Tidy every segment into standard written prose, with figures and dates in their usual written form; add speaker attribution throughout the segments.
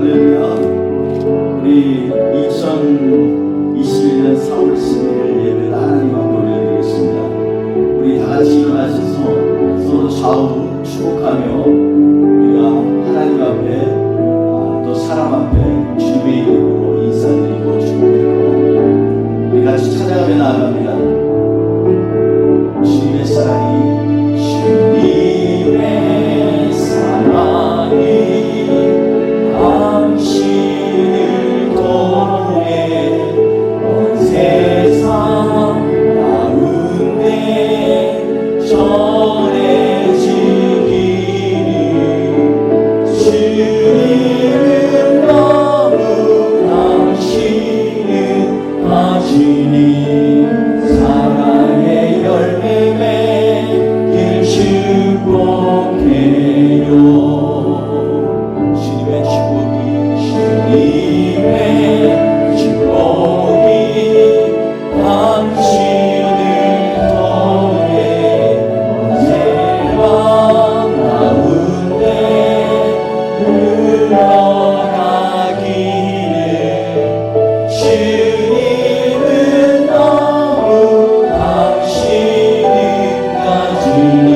Speaker 1: 할렐루야. 우리 2021년 4월 11일 예배를 하나님 앞에 올려드리겠습니다. 우리 다같이 일어나셔서 서로 좌우 축복하며 우리가 하나님 앞에 또 사람 앞에 주님의 이름으로 인사드리고 축복드리고 우리 같이 찬양하며 나아갑니다. 주님의 사랑이 주님의 사랑이 당신을 통해 온 세상 가운데 전해지기를 주님은 너무 당신은 가지니 사랑의 열매 맺길 축복해요. 주님의 축복이 당신을 통해 세상 가운데 흘러가기를 주님은 너무 당신을 가지니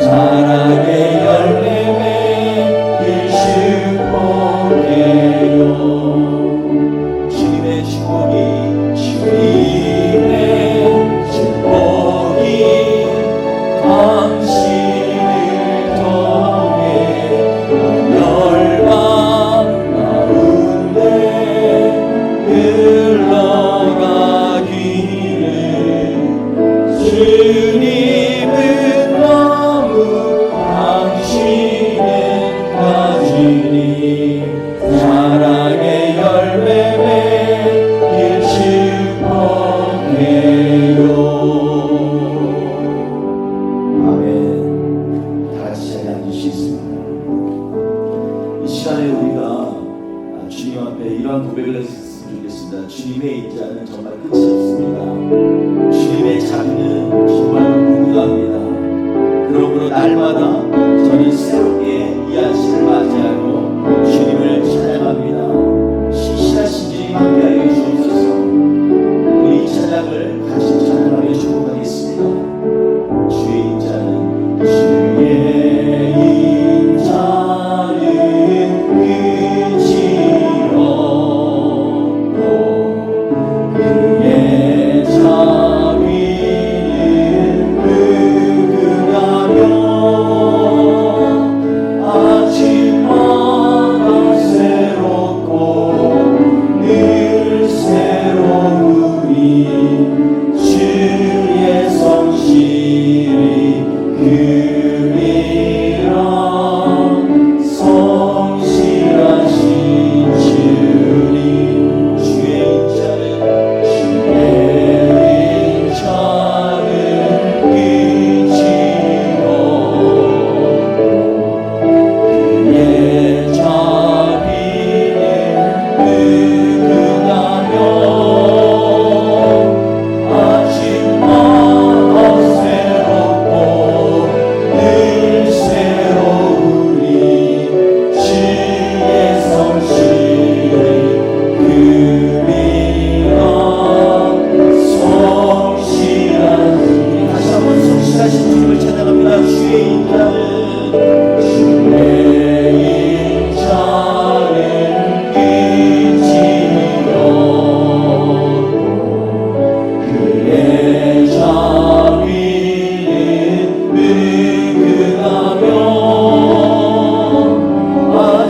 Speaker 1: 사랑의 열매 맺길 축복해요. 주님의 축복이 당신을 통해 열방 가운데 흘러가기를 주님은 너무 당신은 가지니 사랑의 열매 맺길 축복해요. 아멘. 다같이 자리에 앉으시겠습니다. 이 시간에 우리가 주님 앞에 이러한 고백을 했으면 좋겠습니다. 주님의 인자는 정말 끝이 없습니다. 주님의 자비는 정말로 무궁합니다. 그러므로 날마다 저는 새롭게 이 아침을 맞이하고 주님을 찬양합니다. 신실하신 주님 함께하여 주옵소서. 우리 이 찬양을 같이 찬양하며 축복하겠습니다. 주의 인자는 끝이 없고 그의 자비는 무궁하며 아침마다 새롭고 늘 새로우니 주의 성실이 그리라. 성실하신 주님 주의 인자는 끝이 없고 그의 자비는 무궁하며 아침마다 새롭고 늘 새로우니 주의 성실이 그리라. 성실하신 다시 한번 성실하신 주님을 찬양합니다. 주의 인자는 끝이 없고 그의 자비는 무궁하며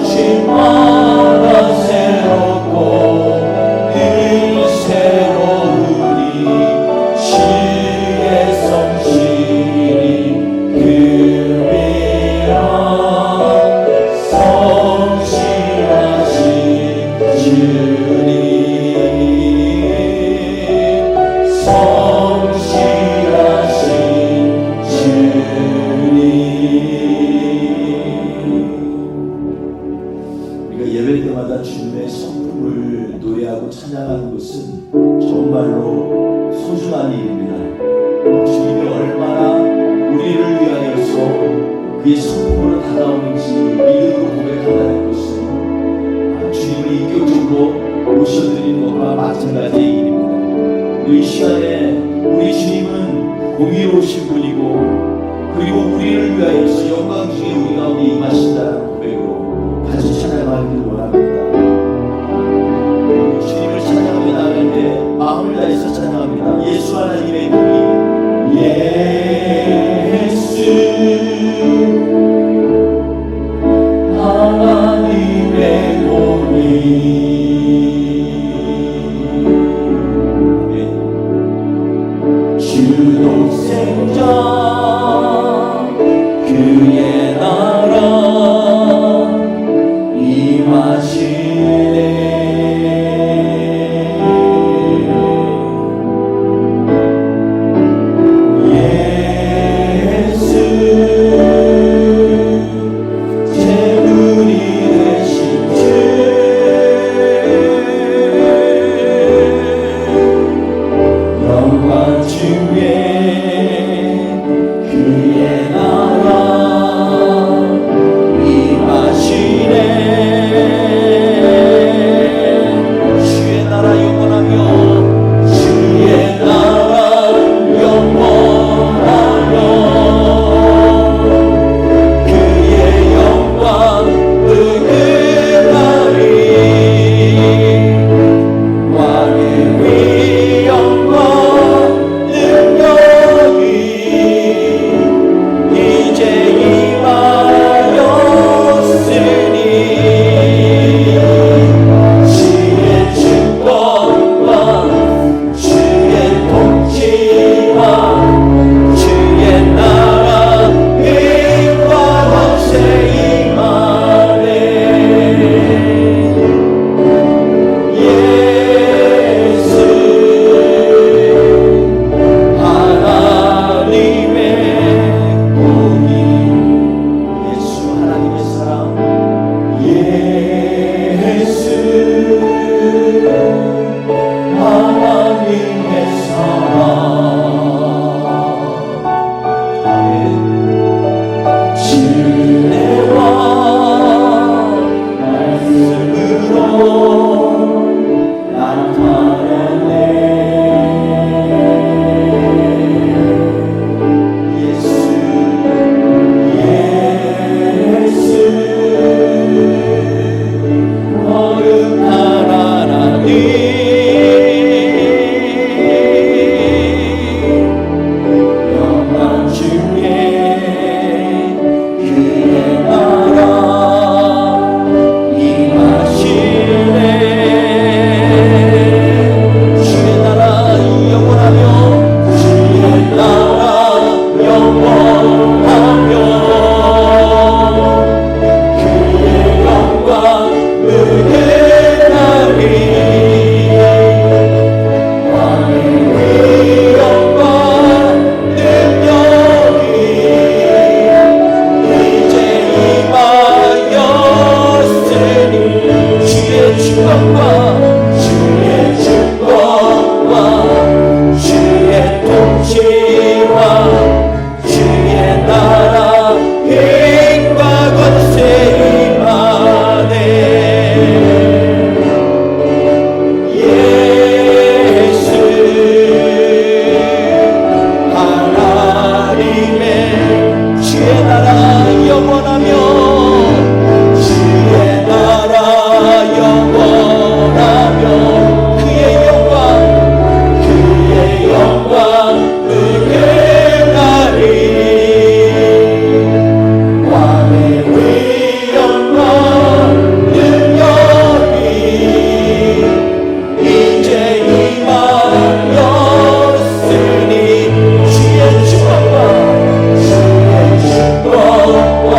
Speaker 1: 아침마다 새롭고 늘 새로우니 주의 성실이 그리라. 성실하신 주님 성실하신 주님. 우리가 예배 때마다 주님의 성품을 노래하고 찬양하는 것은 정말로 소중한 일입니다. 주님이 얼마나 우리를 위하여서 그의 성품으로 다가오는지 믿음으로 고백한다는 것은 것과 마찬가지의 일입니다. 이 시간에 우리 주님은 공의로우신 분이고 그리고 우리를 위하여서 영광 중에 우리 가운데 임하신다는 고백으로 같이 찬양하기를 원합니다. 주님을 찬양하며 나갈 때 마음을 다해서 찬양합니다. 예수 하나님의 공의, 예수 하나님의 공의. 주독생자 그의 나라 임하시네. 예수 제물이 되신 주 영광 중에 그의 나라 임하시네. 주의 나라 영원하며 주의 나라 영원하며 그의 영광 은은하리. 왕의 위 영광 능력이 이제 임하였으니 주의 주권과 주의 통치와 주의 나라 힘과 권세 임하네. 예수 하나님의 공의, 예수 하나님의 사랑, 예수 하나님의 사랑. 아멘. 진리와 말씀으로 나타내네. 예수 거룩하나니 영광 중에 그의 나라 임하시네. 주의 나라 영원하며 주의 나라 영원하며 그의 영광 은혜하리. 왕의 위 영광 능력이 이제 임하였으니 주의 주권과 주의 주권과 주의 통치와 주의 나라 힘과 권세 임하네. 예수 하나님의 주의 나라 영원하며 주의 나라 영원하며 그의 영광 은혜하리. 왕의 위 영광 능력이 이제 임하였으니 주의 주권과 주의 주권과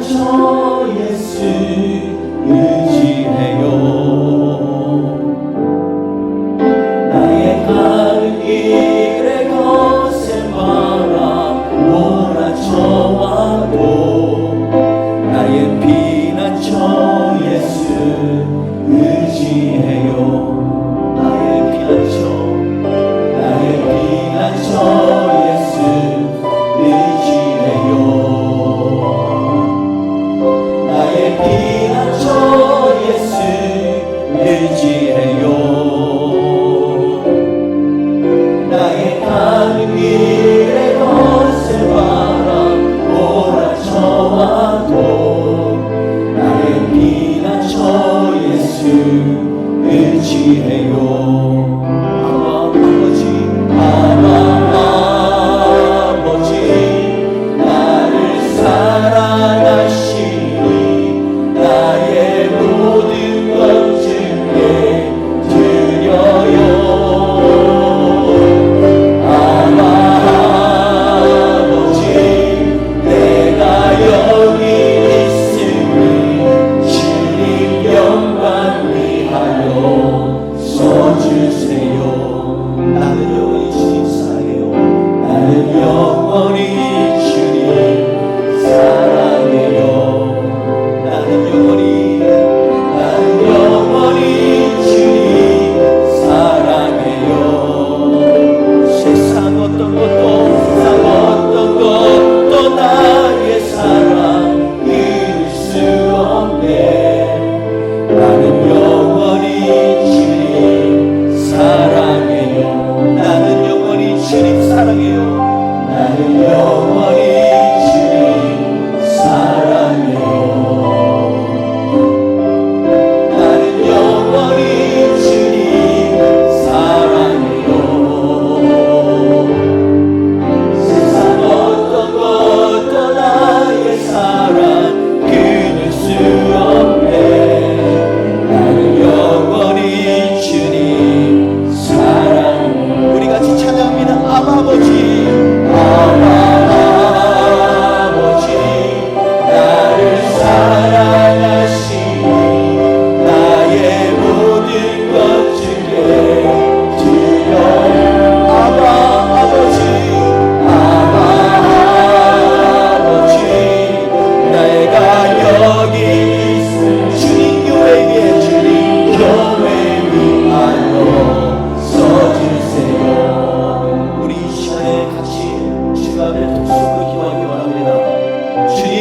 Speaker 1: 저 예수 의지해요. 나의 가는 길에 거센 바람 몰아쳐와도 나의 피난처 예수 의지해요. 나의 피난처 예수 의지해요. 나의 피난처 예수 의지해요. 나의 가는 길에 거센 바람 몰아쳐와도 나의 피난처 예수 의지해요. 아버지 나를 사랑하시니 나의 모든 것 주께 드려요. 아버지 내가 여기 있으니 주님 영광 위하여 써주세요. 나는 영원히 주님 사랑해요. 나는 영원히 주님 사랑해요. 나는 영원히 주님 사랑해요. 세상 어떤 것도 나의 사랑 이룰 수 없네. 나는 영원히 주님 사랑해요. 나는 영원히 주님 사랑해요. 나는 영원히 주님 사랑해요. 나는 영원히 주님 사랑해요. 세상 어떤 것도 나의 사랑 끊을 수 없네. 나는 영원히 주님 사랑. 우리 같이 찬양합니다. 아버지 나를 사랑하시니 나의 모든 것 주께 드려요. 아버지 내가 여기 있음 주님 교회에 주님 교회 위하여 써주세요. 우리 이 시간에 같이 주님 앞에 독수로 기도하기 원합니다. 주님,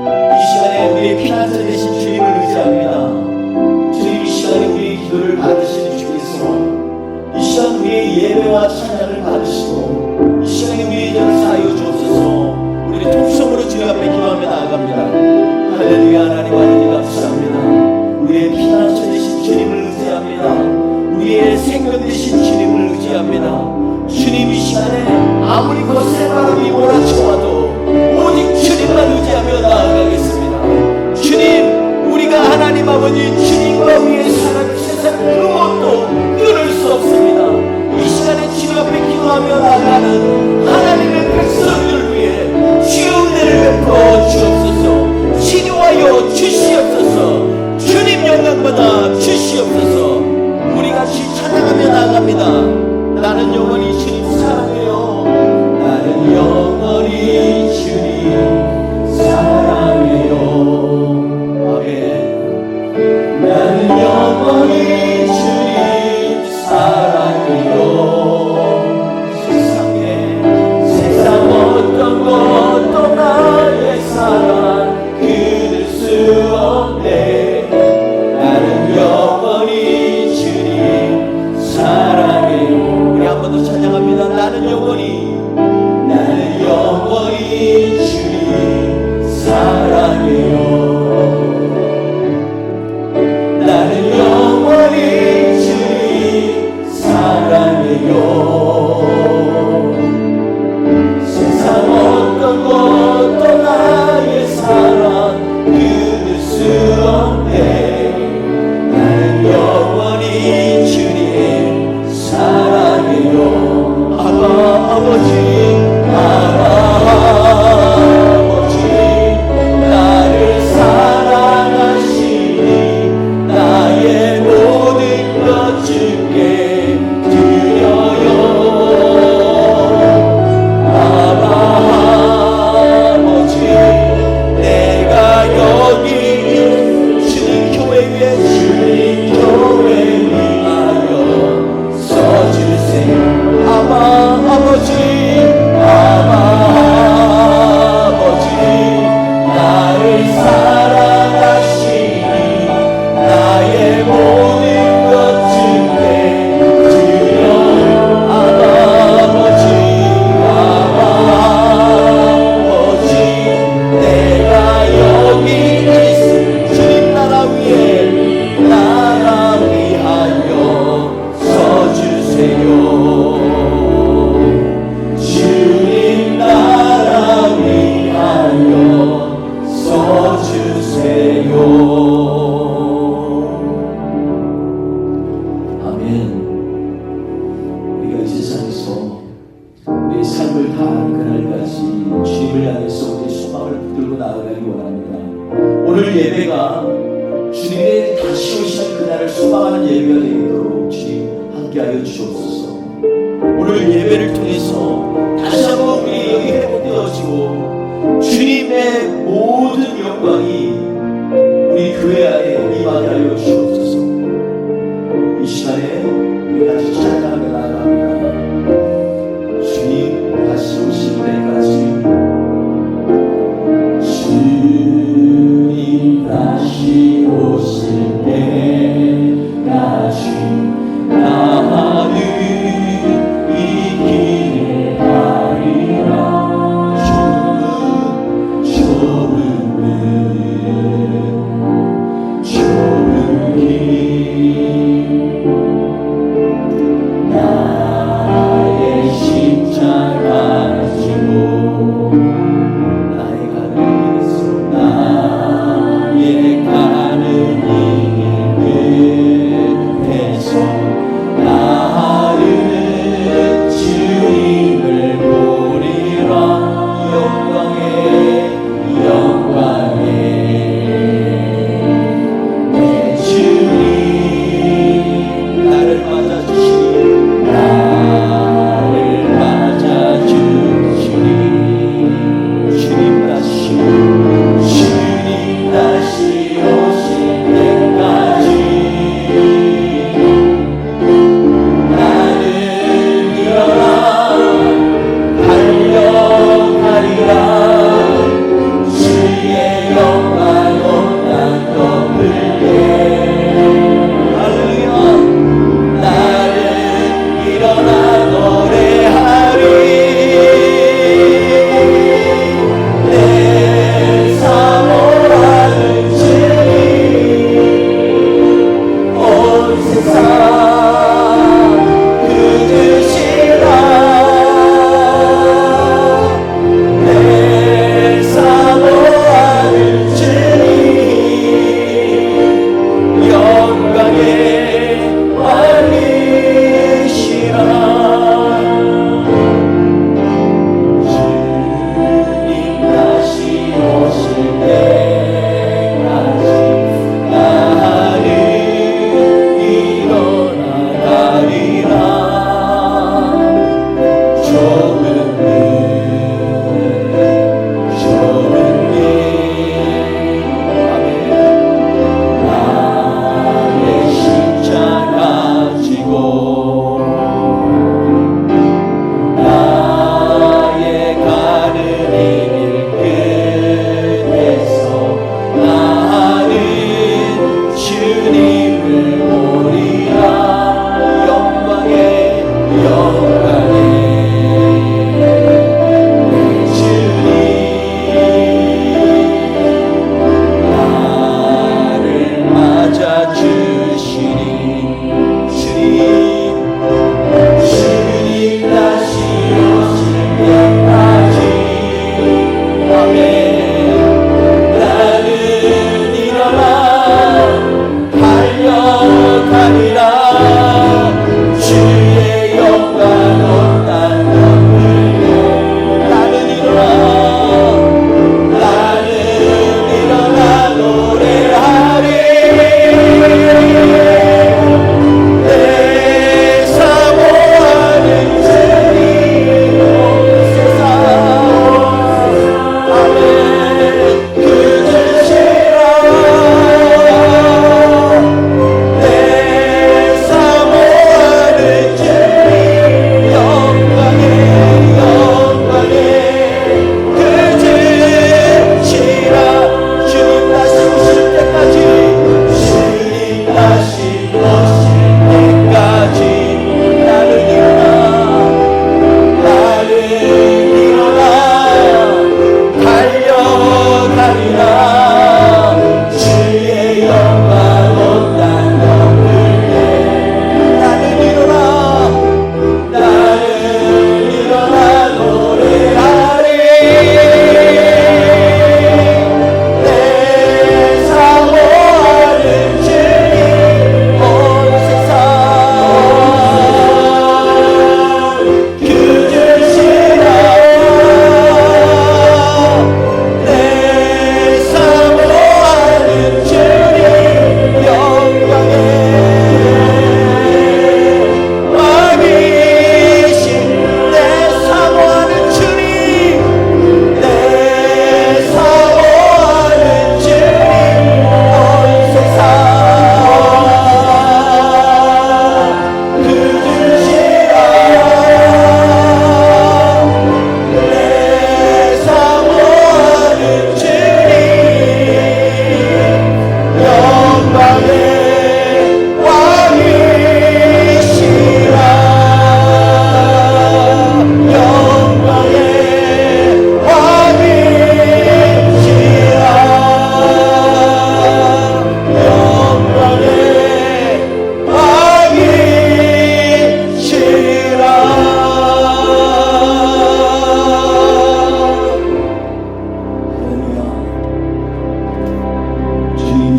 Speaker 1: 이 시간에 우리의 피난처 되신 주님을 의지합니다. 주님, 이 시간에 우리의 기도를 받으시는 주께서 이 시간 우리의 예배와 찬양을 받으시고 이 시간에 우리의 전을 사하여 주옵소서. 우리의 통성으로 주님 앞에 기도하며 나아갑니다. 할렐루야. 하나님 아버지 감사합니다. 우리의 피난처 되신 주님을 의지합니다. 우리의 생명 되신 주님을 의지합니다. 주님, 이 시간에 아무리 거센 바람이 몰아쳐와도 오직 주님만 의지하며 나아가겠습니다. 주님, 우리가 하나님 아버지 주님과 우리의 사랑 세상 그 무엇도 끊을 수 없습니다. 이 시간에 주님 앞에 기도하며 나아가는 하나님의 백성들 위해 주의 은혜를 베풀어 주옵소서. 치료하여 주시옵소서. 주님 영광받아 주시옵소서. 우리 같이 찬양하며 나아갑니다. 나는 영원히 주님 사랑해요. 나는 영원히 주님 사랑해요. 아멘. 주세요. 아멘. 우리가 이 세상에서 우리의 삶을 다하는 그날까지 주님을 향해서 우리의 소망을 붙들고 나아가기 원합니다. 오늘 예배가 주님의 다시 오시는 그날을 소망하는 예배가 되도록 주님 함께하여 주옵소서. 오늘 예배를 통해서 다시 한번 우리 여기 회복되어지고 주님의 모든 영광이 우리 교회 안에 임하게 하여 주옵소서. 이 시간에 우리 같이 찬양하며 나아갑니다. 주님 다시 오실 때까지, 주님 다시 오실 때까지 나는 이 길에 가리라. 좁은 길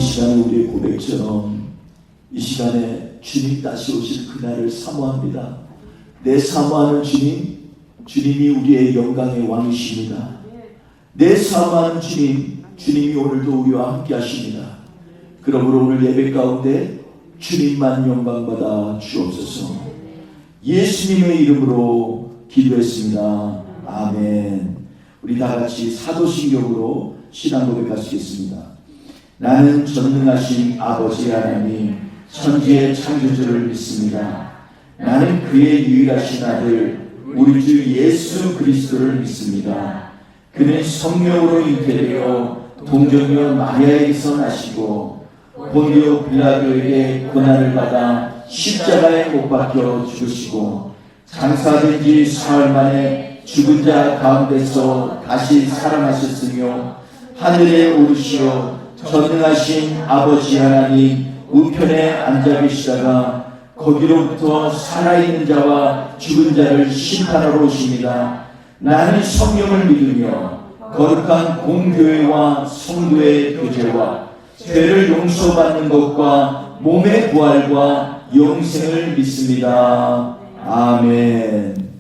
Speaker 1: 시간에 우리의 고백처럼 이 시간에 주님 다시 오실 그날을 사모합니다. 내 사모하는 주님, 주님이 우리의 영광의 왕이십니다. 내 사모하는 주님, 주님이 오늘도 우리와 함께 하십니다. 그러므로 오늘 예배 가운데 주님만 영광받아 주옵소서. 예수님의 이름으로 기도했습니다. 아멘. 우리 다 같이 사도신경으로 신앙 고백하시겠습니다. 나는 전능하신 아버지 하나님 천지의 창조주를 믿습니다. 나는 그의 유일하신 아들 우리 주 예수 그리스도를 믿습니다. 그는 성령으로 잉태되어 동정녀 마리아에게서 나시고 본디오 빌라도에게 고난을 받아 십자가에 못 박혀 죽으시고 장사된 지 사흘 만에 죽은 자 가운데서 다시 살아나셨으며 하늘에 오르시어 전능하신 아버지 하나님 우편에 앉아 계시다가 거기로부터 살아있는 자와 죽은 자를 심판하러 오십니다. 나는 성령을 믿으며 거룩한 공교회와 성도의 교제와 죄를 용서받는 것과 몸의 부활과 영생을 믿습니다. 아멘.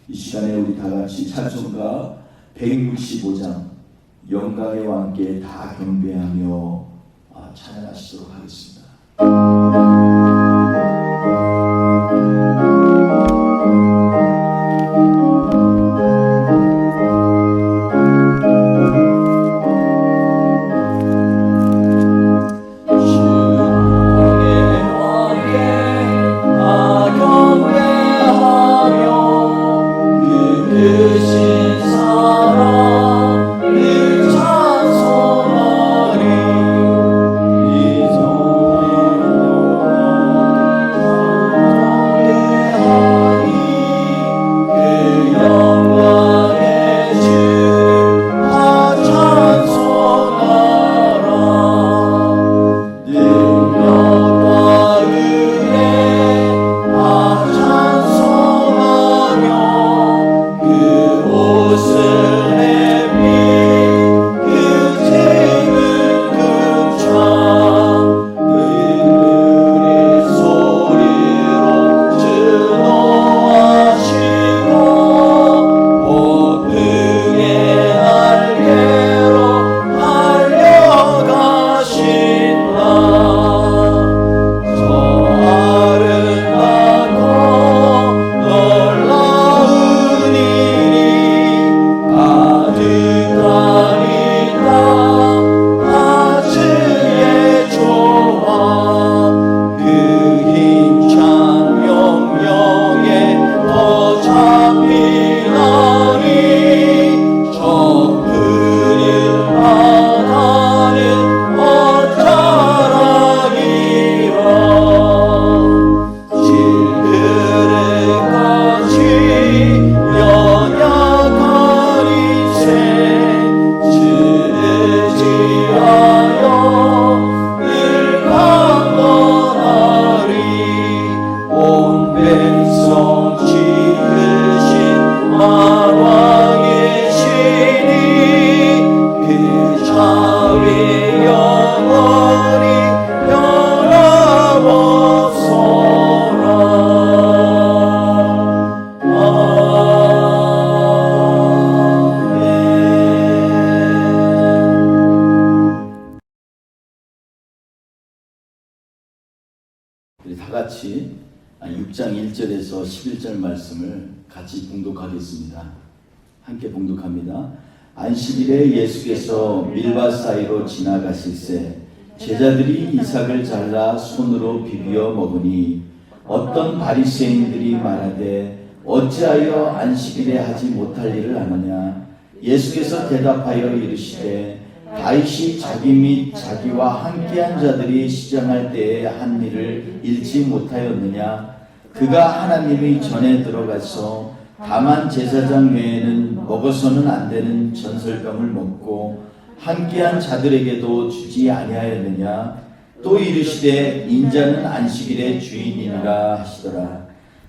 Speaker 1: 이 시간에 우리 다 같이 찬송가 165장 영광의 왕께 다 경배하며 찬양하시도록 하겠습니다. 우리 다 같이 6장 1절에서 11절 말씀을 같이 봉독하겠습니다. 함께 봉독합니다. 안식일에 예수께서 밀밭 사이로 지나가실새 제자들이 이삭을 잘라 손으로 비비어 먹으니 어떤 바리새인들이 말하되 어찌하여 안식일에 하지 못할 일을 하느냐. 예수께서 대답하여 이르시되 다윗이 자기 및 자기와 함께한 자들이 시장할 때에 한 일을 잃지 못하였느냐. 그가 하나님의 전에 들어가서 다만 제사장 외에는 먹어서는 안 되는 전설병을 먹고 함께한 자들에게도 주지 아니하였느냐. 또 이르시되 인자는 안식일의 주인이니라 하시더라.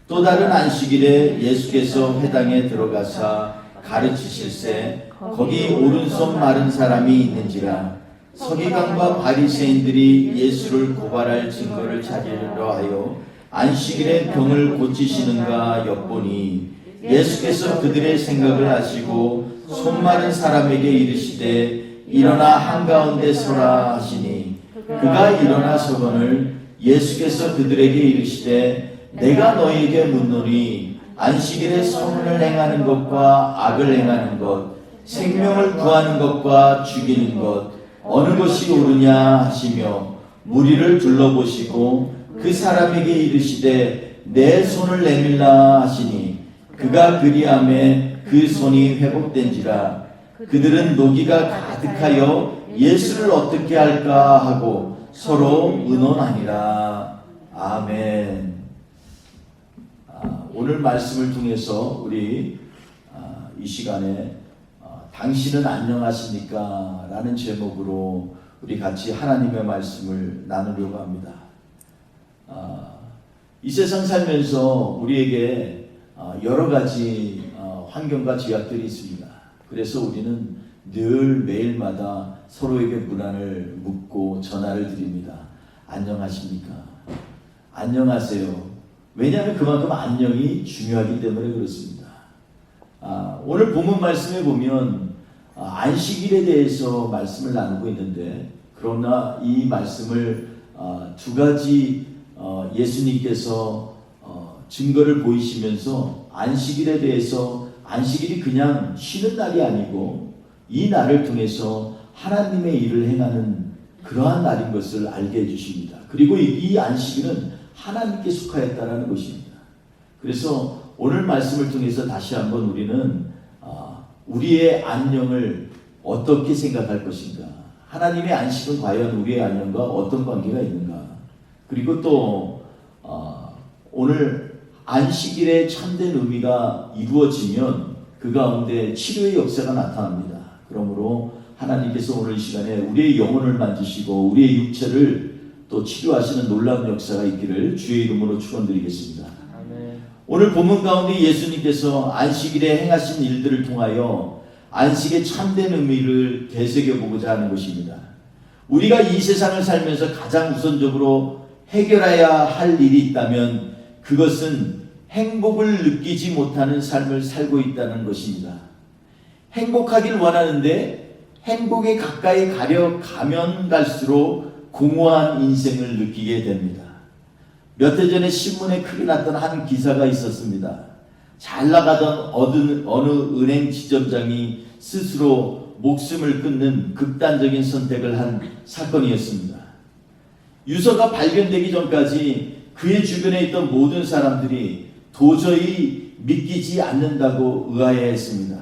Speaker 1: 또 다른 안식일에 예수께서 회당에 들어가사 가르치실새 거기 오른손 마른 사람이 있는지라. 서기관과 바리새인들이 예수를 고발할 증거를 찾으려 하여 안식일에 병을 고치시는가 엿보니 예수께서 그들의 생각을 아시고 손 마른 사람에게 이르시되 일어나 한가운데 서라 하시니 그가 일어나 서거늘 예수께서 그들에게 이르시되 내가 너희에게 묻노니 안식일에 선을 행하는 것과 악을 행하는 것 생명을 구하는 것과 죽이는 것 어느 것이 옳으냐 하시며 무리를 둘러보시고 그 사람에게 이르시되 내 손을 내밀라 하시니 그가 그리하매 그 손이 회복된지라. 그들은 노기가 가득하여 예수를 어떻게 할까 하고 서로 의논하니라. 아멘. 오늘 말씀을 통해서 우리 이 시간에 당신은 안녕하십니까? 라는 제목으로 우리 같이 하나님의 말씀을 나누려고 합니다. 이 세상 살면서 우리에게 여러 가지 환경과 제약들이 있습니다. 그래서 우리는 늘 매일마다 서로에게 문안을 묻고 전화를 드립니다. 안녕하십니까? 안녕하세요. 왜냐하면 그만큼 안녕이 중요하기 때문에 그렇습니다. 오늘 본문 말씀에 보면 안식일에 대해서 말씀을 나누고 있는데, 그러나 이 말씀을 두 가지 예수님께서 증거를 보이시면서 안식일에 대해서 안식일이 그냥 쉬는 날이 아니고 이 날을 통해서 하나님의 일을 행하는 그러한 날인 것을 알게 해주십니다. 그리고 이 안식일은 하나님께 속하였다라는 것입니다. 그래서 오늘 말씀을 통해서 다시 한번 우리는 우리의 안녕을 어떻게 생각할 것인가, 하나님의 안식은 과연 우리의 안녕과 어떤 관계가 있는가, 그리고 또 오늘 안식일의 참된 의미가 이루어지면 그 가운데 치료의 역사가 나타납니다. 그러므로 하나님께서 오늘 이 시간에 우리의 영혼을 만지시고 우리의 육체를 또 치료하시는 놀라운 역사가 있기를 주의 이름으로 축원드리겠습니다. 아멘. 오늘 본문 가운데 예수님께서 안식일에 행하신 일들을 통하여 안식의 참된 의미를 되새겨보고자 하는 것입니다. 우리가 이 세상을 살면서 가장 우선적으로 해결해야 할 일이 있다면 그것은 행복을 느끼지 못하는 삶을 살고 있다는 것입니다. 행복하길 원하는데 행복에 가까이 가면 갈수록 공허한 인생을 느끼게 됩니다. 몇 해 전에 신문에 크게 났던 한 기사가 있었습니다. 잘 나가던 어느 은행 지점장이 스스로 목숨을 끊는 극단적인 선택을 한 사건이었습니다. 유서가 발견되기 전까지 그의 주변에 있던 모든 사람들이 도저히 믿기지 않는다고 의아해했습니다.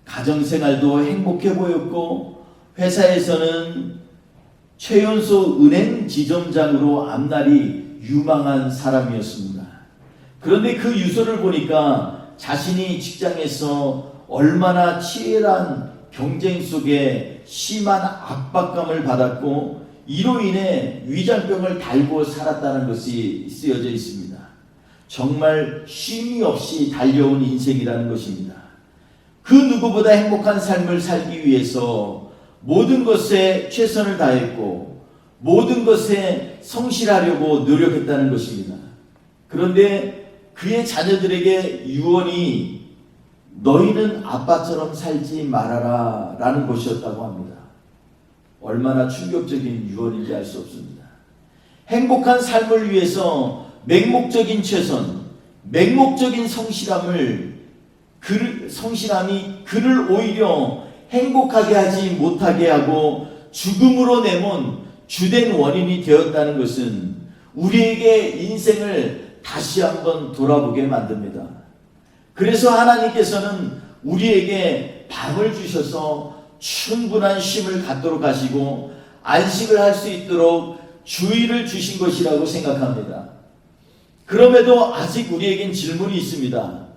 Speaker 1: 가정생활도 행복해 보였고 회사에서는 최연소 은행 지점장으로 앞날이 유망한 사람이었습니다. 그런데 그 유서를 보니까 자신이 직장에서 얼마나 치열한 경쟁 속에 심한 압박감을 받았고 이로 인해 위장병을 달고 살았다는 것이 쓰여져 있습니다. 정말 쉼이 없이 달려온 인생이라는 것입니다. 그 누구보다 행복한 삶을 살기 위해서 모든 것에 최선을 다했고 모든 것에 성실하려고 노력했다는 것입니다. 그런데 그의 자녀들에게 유언이 너희는 아빠처럼 살지 말아라 라는 것이었다고 합니다. 얼마나 충격적인 유언인지 알 수 없습니다. 행복한 삶을 위해서 맹목적인 최선, 맹목적인 성실함이 그를 오히려 행복하게 하지 못하게 하고 죽음으로 내몬 주된 원인이 되었다는 것은 우리에게 인생을 다시 한번 돌아보게 만듭니다. 그래서 하나님께서는 우리에게 밥을 주셔서 충분한 쉼을 갖도록 하시고 안식을 할 수 있도록 주의를 주신 것이라고 생각합니다. 그럼에도 아직 우리에겐 질문이 있습니다.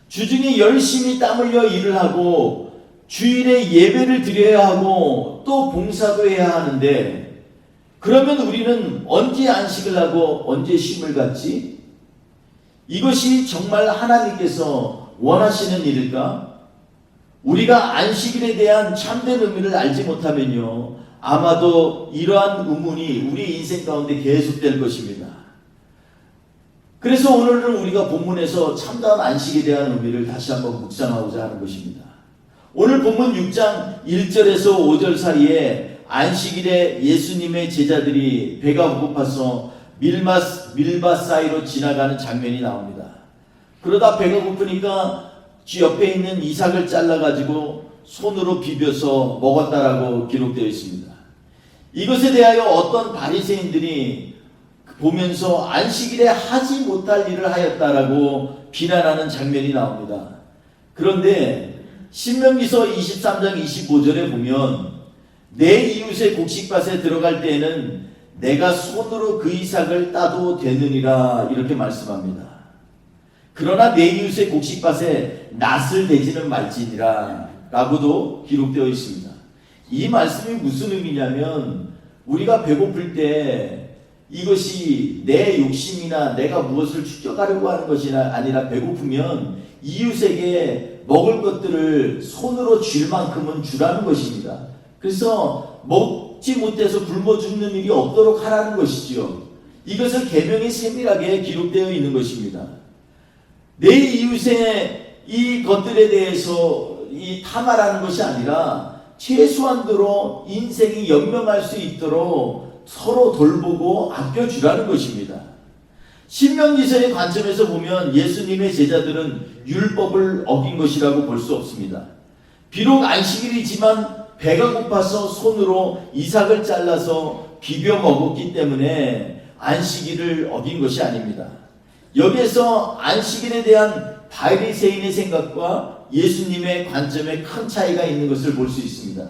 Speaker 1: 주중에 열심히 땀 흘려 일을 하고 주일에 예배를 드려야 하고 또 봉사도 해야 하는데 그러면 우리는 언제 안식을 하고 언제 쉼을 갖지? 이것이 정말 하나님께서 원하시는 일일까? 우리가 안식일에 대한 참된 의미를 알지 못하면요, 아마도 이러한 의문이 우리 인생 가운데 계속될 것입니다. 그래서 오늘은 우리가 본문에서 참다운 안식에 대한 의미를 다시 한번 묵상하고자 하는 것입니다. 오늘 본문 6장 1절에서 5절 사이에 안식일에 예수님의 제자들이 배가 고파서 밀밭 사이로 지나가는 장면이 나옵니다. 그러다 배가 고프니까 옆에 있는 이삭을 잘라가지고 손으로 비벼서 먹었다라고 기록되어 있습니다. 이것에 대하여 어떤 바리새인들이 보면서 안식일에 하지 못할 일을 하였다라고 비난하는 장면이 나옵니다. 그런데 신명기서 23장 25절에 보면 내 이웃의 곡식밭에 들어갈 때에는 내가 손으로 그 이삭을 따도 되느니라 이렇게 말씀합니다. 그러나 내 이웃의 곡식밭에 낫을 대지는 말지니라 라고도 기록되어 있습니다. 이 말씀이 무슨 의미냐면 우리가 배고플 때 이것이 내 욕심이나 내가 무엇을 축적하려고 하는 것이 아니라 배고프면 이웃에게 먹을 것들을 손으로 줄 만큼은 주라는 것입니다. 그래서 먹지 못해서 굶어 죽는 일이 없도록 하라는 것이죠. 이것은 계명이 세밀하게 기록되어 있는 것입니다. 내 이웃의 이 것들에 대해서 이 탐하라는 것이 아니라 최소한도로 인생이 연명할 수 있도록 서로 돌보고 아껴주라는 것입니다. 신명기서의 관점에서 보면 예수님의 제자들은 율법을 어긴 것이라고 볼 수 없습니다. 비록 안식일이지만 배가 고파서 손으로 이삭을 잘라서 비벼 먹었기 때문에 안식일을 어긴 것이 아닙니다. 여기에서 안식일에 대한 바리새인의 생각과 예수님의 관점에 큰 차이가 있는 것을 볼 수 있습니다.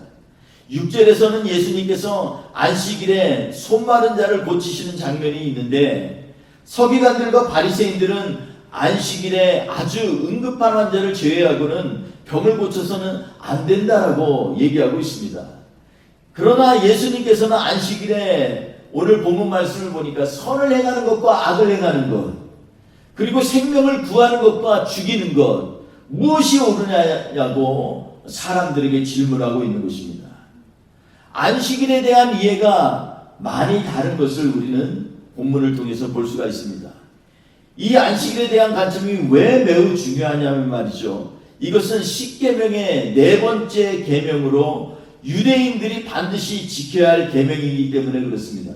Speaker 1: 6절에서는 예수님께서 안식일에 손 마른 자를 고치시는 장면이 있는데 서기관들과 바리새인들은 안식일에 아주 응급한 환자를 제외하고는 병을 고쳐서는 안 된다라고 얘기하고 있습니다. 그러나 예수님께서는 안식일에 오늘 본문 말씀을 보니까 선을 행하는 것과 악을 행하는 것, 그리고 생명을 구하는 것과 죽이는 것, 무엇이 옳으냐고 사람들에게 질문하고 있는 것입니다. 안식일에 대한 이해가 많이 다른 것을 우리는 본문을 통해서 볼 수가 있습니다. 이 안식일에 대한 관점이 왜 매우 중요하냐면 말이죠. 이것은 십계명의 네 번째 계명으로 유대인들이 반드시 지켜야 할 계명이기 때문에 그렇습니다.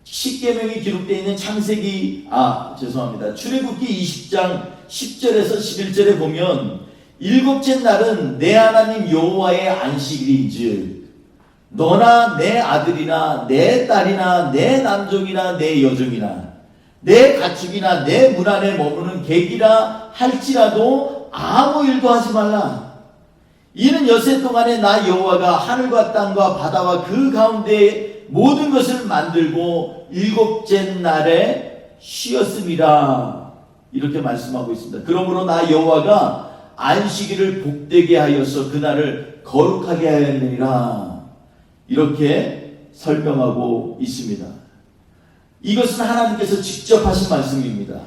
Speaker 1: 십계명이 기록되어 있는 출애굽기 20장 10절에서 11절에 보면 일곱째 날은 내 하나님 여호와의 안식일인즉 너나 내 아들이나 내 딸이나 내 남종이나 내 여종이나 내 가축이나 내 문 안에 머무는 객이라 할지라도 아무 일도 하지 말라. 이는 엿새 동안에 나 여호와가 하늘과 땅과 바다와 그 가운데 모든 것을 만들고 일곱째 날에 쉬었음이라 이렇게 말씀하고 있습니다. 그러므로 나 여호와가 안식일을 복되게 하여서 그날을 거룩하게 하였느니라 이렇게 설명하고 있습니다. 이것은 하나님께서 직접 하신 말씀입니다.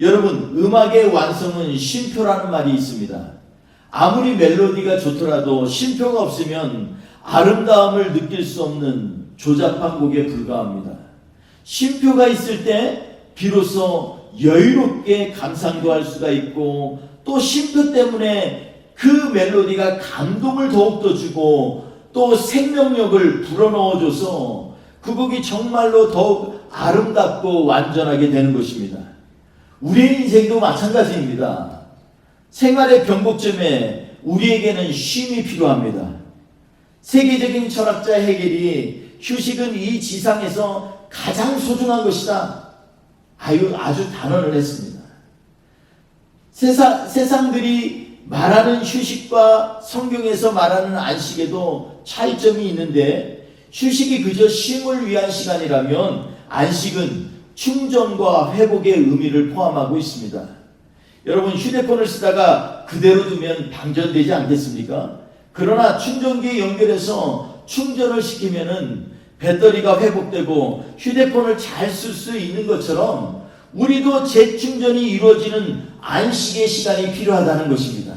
Speaker 1: 여러분, 음악의 완성은 쉼표라는 말이 있습니다. 아무리 멜로디가 좋더라도 쉼표가 없으면 아름다움을 느낄 수 없는 조잡한 곡에 불과합니다. 쉼표가 있을 때 비로소 여유롭게 감상도 할 수가 있고 또 쉼표 때문에 그 멜로디가 감동을 더욱더 주고 또 생명력을 불어넣어줘서 그 곡이 정말로 더욱 아름답고 완전하게 되는 것입니다. 우리의 인생도 마찬가지입니다. 생활의 변곡점에 우리에게는 쉼이 필요합니다. 세계적인 철학자 헤겔이 휴식은 이 지상에서 가장 소중한 것이다. 아주 단언을 했습니다. 세상들이 말하는 휴식과 성경에서 말하는 안식에도 차이점이 있는데 휴식이 그저 쉼을 위한 시간이라면 안식은 충전과 회복의 의미를 포함하고 있습니다. 여러분, 휴대폰을 쓰다가 그대로 두면 방전되지 않겠습니까? 그러나 충전기에 연결해서 충전을 시키면은 배터리가 회복되고 휴대폰을 잘 쓸 수 있는 것처럼 우리도 재충전이 이루어지는 안식의 시간이 필요하다는 것입니다.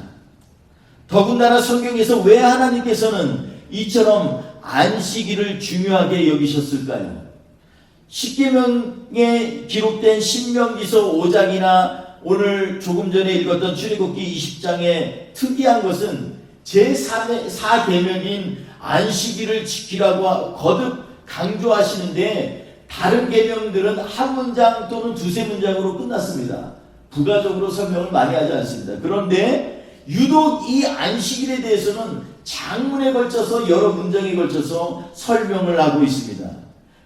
Speaker 1: 더군다나 성경에서 왜 하나님께서는 이처럼 안식일을 중요하게 여기셨을까요? 십계명에 기록된 신명기서 5장이나 오늘 조금 전에 읽었던 출애굽기 20장의 특이한 것은 제4계명인 안식일을 지키라고 거듭 강조하시는데, 다른 계명들은 한 문장 또는 두세 문장으로 끝났습니다. 부가적으로 설명을 많이 하지 않습니다. 그런데 유독 이 안식일에 대해서는 장문에 걸쳐서 여러 문장에 걸쳐서 설명을 하고 있습니다.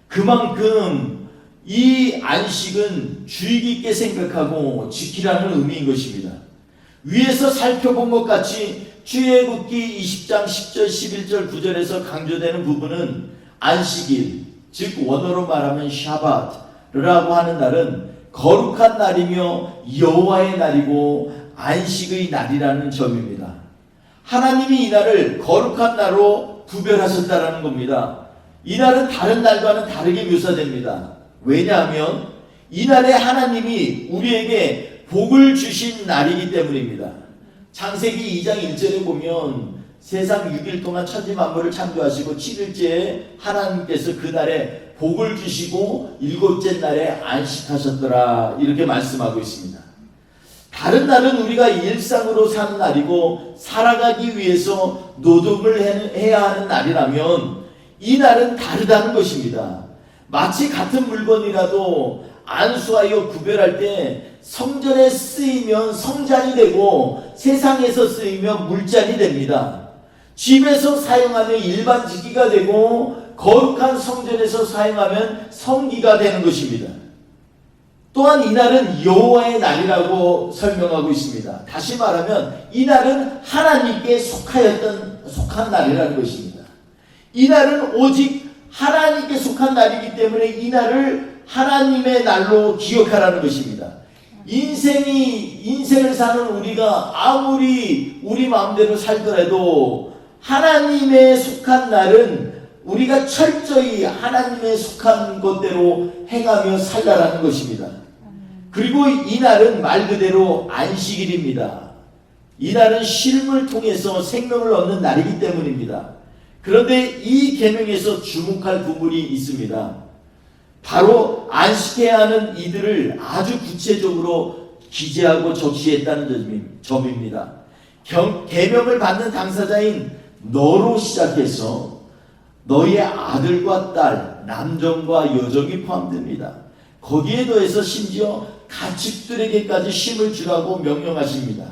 Speaker 1: 그만큼 이 안식은 주의 깊게 생각하고 지키라는 의미인 것입니다. 위에서 살펴본 것 같이 출애굽기 20장 10절 11절 9절에서 강조되는 부분은 안식일, 즉 원어로 말하면 샤밧이라고 하는 날은 거룩한 날이며 여호와의 날이고 안식의 날이라는 점입니다. 하나님이 이 날을 거룩한 날로 구별하셨다라는 겁니다. 이 날은 다른 날과는 다르게 묘사됩니다. 왜냐하면 이 날에 하나님이 우리에게 복을 주신 날이기 때문입니다. 창세기 2장 1절에 보면 세상 6일 동안 천지 만물을 창조하시고 7일째에 하나님께서 그 날에 복을 주시고 7째 날에 안식하셨더라, 이렇게 말씀하고 있습니다. 다른 날은 우리가 일상으로 사는 날이고 살아가기 위해서 노동을 해야 하는 날이라면 이 날은 다르다는 것입니다. 마치 같은 물건이라도 안수하여 구별할 때 성전에 쓰이면 성잔이 되고 세상에서 쓰이면 물잔이 됩니다. 집에서 사용하면 일반 직기가 되고 거룩한 성전에서 사용하면 성기가 되는 것입니다. 또한 이 날은 여호와의 날이라고 설명하고 있습니다. 다시 말하면 이 날은 하나님께 속한 날이라는 것입니다. 이 날은 오직 하나님께 속한 날이기 때문에 이 날을 하나님의 날로 기억하라는 것입니다. 인생을 사는 우리가 아무리 우리 마음대로 살더라도 하나님의 속한 날은 우리가 철저히 하나님의 속한 것대로 행하며 살라라는 것입니다. 그리고 이 날은 말 그대로 안식일입니다. 이 날은 쉼을 통해서 생명을 얻는 날이기 때문입니다. 그런데 이 계명에서 주목할 부분이 있습니다. 바로 안식해야 하는 이들을 아주 구체적으로 기재하고 적시했다는 점입니다. 계명을 받는 당사자인 너로 시작해서 너희의 아들과 딸, 남정과 여정이 포함됩니다. 거기에 더해서 심지어 가축들에게까지 쉼을 주라고 명령하십니다.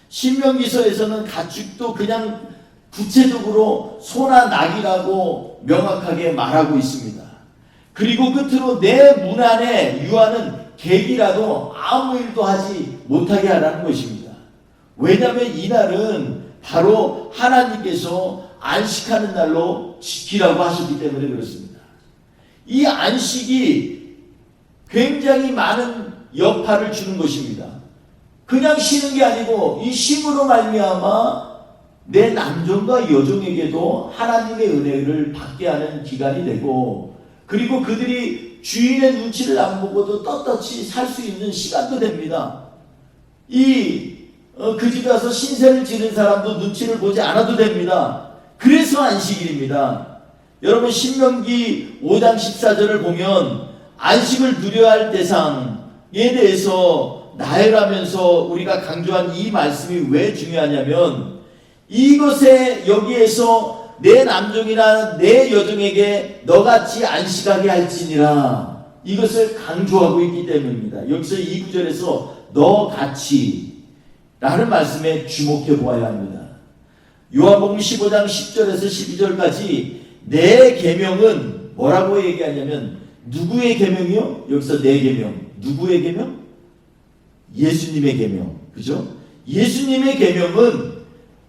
Speaker 1: 신명기서에서는 가축도 그냥 구체적으로 소나 낙이라고 명확하게 말하고 있습니다. 그리고 끝으로 내 문 안에 유하는 객이라도 아무 일도 하지 못하게 하라는 것입니다. 왜냐하면 이 날은 바로 하나님께서 안식하는 날로 지키라고 하셨기 때문에 그렇습니다. 이 안식이 굉장히 많은 여파를 주는 것입니다. 그냥 쉬는 게 아니고 이 쉼으로 말미암아 내 남정과 여종에게도 하나님의 은혜를 받게 하는 기간이 되고, 그리고 그들이 주인의 눈치를 안 보고도 떳떳이 살 수 있는 시간도 됩니다. 그 집에 와서 신세를 지는 사람도 눈치를 보지 않아도 됩니다. 그래서 안식일입니다. 여러분 신명기 5장 14절을 보면 안식을 누려야 할 대상에 대해서 나열하면서 우리가 강조한 이 말씀이 왜 중요하냐면, 이것에 여기에서 내 남종이나 내 여종에게 너같이 안식하게 할지니라, 이것을 강조하고 있기 때문입니다. 여기서 이 구절에서 너같이 라는 말씀에 주목해 보아야 합니다. 요한복음 15장 10절에서 12절까지 내 계명은 뭐라고 얘기하냐면, 누구의 계명이요? 여기서 내 계명, 누구의 계명? 예수님의 계명, 그죠? 예수님의 계명은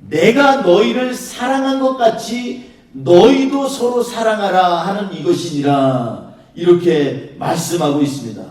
Speaker 1: 내가 너희를 사랑한 것 같이 너희도 서로 사랑하라 하는 이것이니라, 이렇게 말씀하고 있습니다.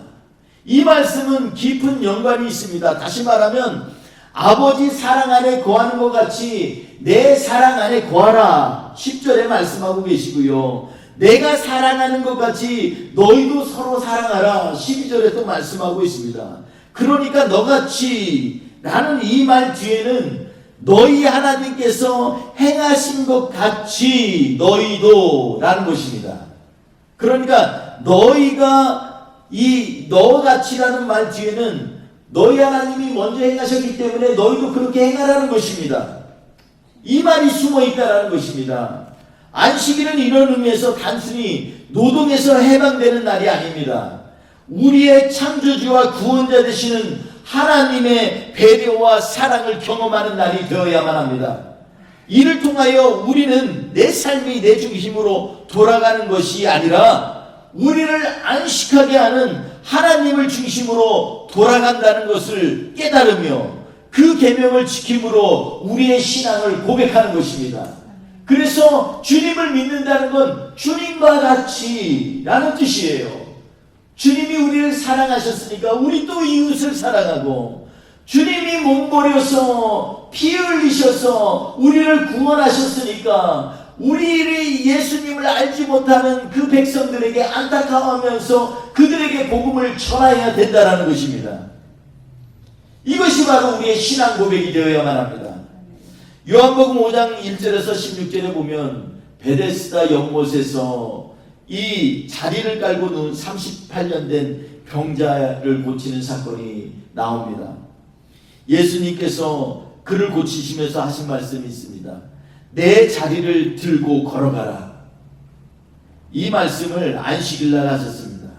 Speaker 1: 이 말씀은 깊은 연관이 있습니다. 다시 말하면 아버지 사랑 안에 거하는 것 같이 내 사랑 안에 거하라 10절에 말씀하고 계시고요, 내가 사랑하는 것 같이 너희도 서로 사랑하라 12절에 또 말씀하고 있습니다. 그러니까 너같이 라는 이 말 뒤에는 너희 하나님께서 행하신 것 같이 너희도 라는 것입니다. 그러니까 너희가 이 너같이라는 말 뒤에는 너희 하나님이 먼저 행하셨기 때문에 너희도 그렇게 행하라는 것입니다. 이 말이 숨어 있다라는 것입니다. 안식일은 이런 의미에서 단순히 노동에서 해방되는 날이 아닙니다. 우리의 창조주와 구원자 되시는 하나님의 배려와 사랑을 경험하는 날이 되어야만 합니다. 이를 통하여 우리는 내 삶이 내 중심으로 돌아가는 것이 아니라 우리를 안식하게 하는 하나님을 중심으로 돌아간다는 것을 깨달으며 그 계명을 지킴으로 우리의 신앙을 고백하는 것입니다. 그래서 주님을 믿는다는 건 주님과 같이 라는 뜻이에요. 주님이 우리를 사랑하셨으니까 우리 또 이웃을 사랑하고, 주님이 몸버려서 피 흘리셔서 우리를 구원하셨으니까 우리 예수님을 알지 못하는 그 백성들에게 안타까워하면서 그들에게 복음을 전해야 된다는 것입니다. 이것이 바로 우리의 신앙 고백이 되어야만 합니다. 요한복음 5장 1절에서 16절에 보면 베데스다 연못에서 이 자리를 깔고 누운 38년 된 병자를 고치는 사건이 나옵니다. 예수님께서 그를 고치시면서 하신 말씀이 있습니다. 내 자리를 들고 걸어가라. 이 말씀을 안식일날 하셨습니다.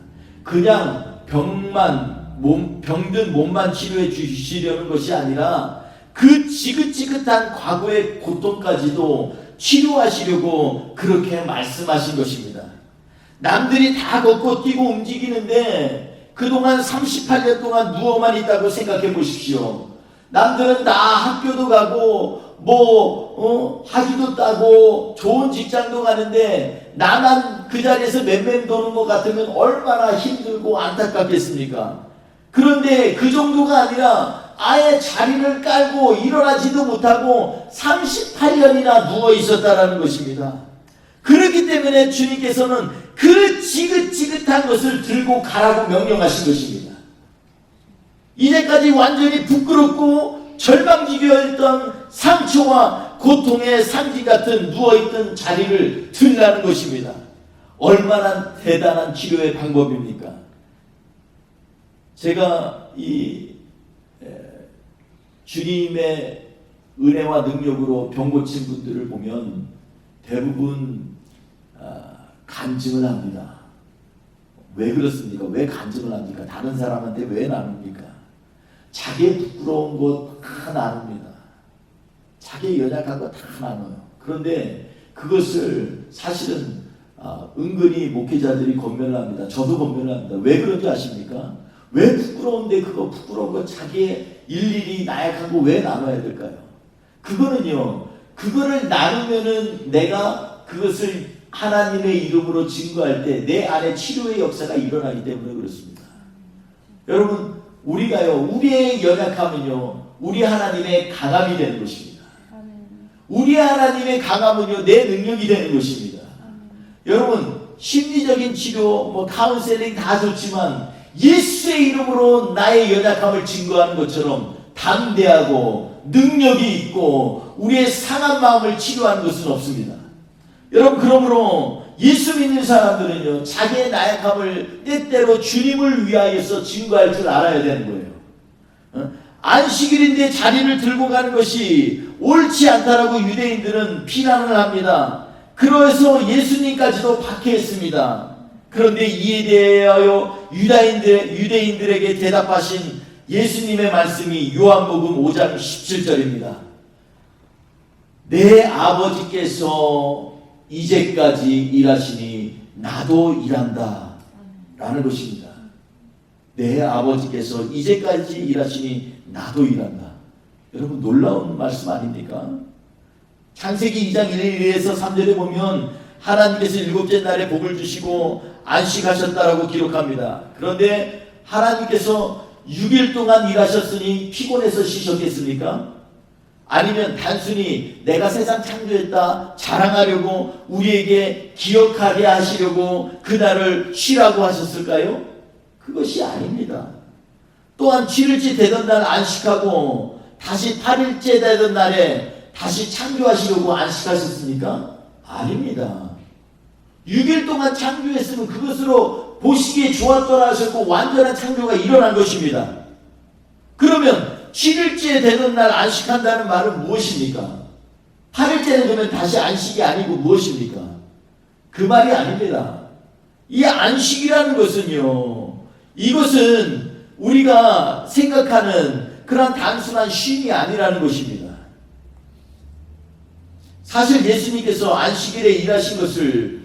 Speaker 1: 그냥 병든 몸만 치료해 주시려는 것이 아니라 그 지긋지긋한 과거의 고통까지도 치료하시려고 그렇게 말씀하신 것입니다. 남들이 다 걷고 뛰고 움직이는데 그동안 38년 동안 누워만 있다고 생각해 보십시오. 남들은 다 학교도 가고 학위도 따고 좋은 직장도 가는데 나만 그 자리에서 맴맴 도는 것 같으면 얼마나 힘들고 안타깝겠습니까? 그런데 그 정도가 아니라 아예 자리를 깔고 일어나지도 못하고 38년이나 누워 있었다라는 것입니다. 그렇기 때문에 주님께서는 그 지긋지긋한 것을 들고 가라고 명령하신 것입니다. 이제까지 완전히 부끄럽고 절망지교였던 상처와 고통의 상기 같은 누워있던 자리를 들라는 것입니다. 얼마나 대단한 치료의 방법입니까? 제가 이 주님의 은혜와 능력으로 병 고친 분들을 보면 대부분 간증을 합니다. 왜 그렇습니까? 왜 간증을 합니까? 다른 사람한테 왜 나눕니까? 자기의 부끄러운 것 다 나눕니다. 자기의 연약한 것 다 나눠요. 그런데 그것을 사실은 은근히 목회자들이 권면을 합니다. 저도 권면을 합니다. 왜 그런지 아십니까? 왜 부끄러운데 그거 부끄러운 거 자기의 일일이 나약한 거 왜 나눠야 될까요? 그거는요, 그거를 나누면은 내가 그것을 하나님의 이름으로 증거할 때 내 안에 치료의 역사가 일어나기 때문에 그렇습니다. 여러분, 우리가요, 우리의 연약함은요, 우리 하나님의 강함이 되는 것입니다. 우리 하나님의 강함은요, 내 능력이 되는 것입니다. 여러분, 심리적인 치료, 카운셀링 다 좋지만 예수의 이름으로 나의 연약함을 증거하는 것처럼 담대하고 능력이 있고 우리의 상한 마음을 치료하는 것은 없습니다. 여러분, 그러므로 예수 믿는 사람들은요, 자기의 나약함을 때때로 주님을 위하여서 증거할 줄 알아야 되는 거예요. 안식일인데 자리를 들고 가는 것이 옳지 않다라고 유대인들은 비난을 합니다. 그래서 예수님까지도 박해했습니다. 그런데 이에 대하여 유대인들에게 대답하신 예수님의 말씀이 요한복음 5장 17절입니다. 내 아버지께서 이제까지 일하시니 나도 일한다 라는 것입니다. 내 아버지께서 이제까지 일하시니 나도 일한다. 여러분, 놀라운 말씀 아닙니까? 창세기 2장 1에서 3절에 보면 하나님께서 일곱째 날에 복을 주시고 안식하셨다라고 기록합니다. 그런데 하나님께서 6일 동안 일하셨으니 피곤해서 쉬셨겠습니까? 아니면 단순히 내가 세상 창조했다 자랑하려고 우리에게 기억하게 하시려고 그날을 쉬라고 하셨을까요? 그것이 아닙니다. 또한 7일째 되던 날 안식하고 다시 8일째 되던 날에 다시 창조하시려고 안식하셨습니까? 아닙니다. 6일 동안 창조했으면 그것으로 보시기에 좋았더라 하셨고 완전한 창조가 일어난 것입니다. 그러면 7일째 되던 날 안식한다는 말은 무엇입니까? 8일째는 그러면 다시 안식이 아니고 무엇입니까? 그 말이 아닙니다. 이 안식이라는 것은요, 이것은 우리가 생각하는 그런 단순한 쉼이 아니라는 것입니다. 사실 예수님께서 안식일에 일하신 것을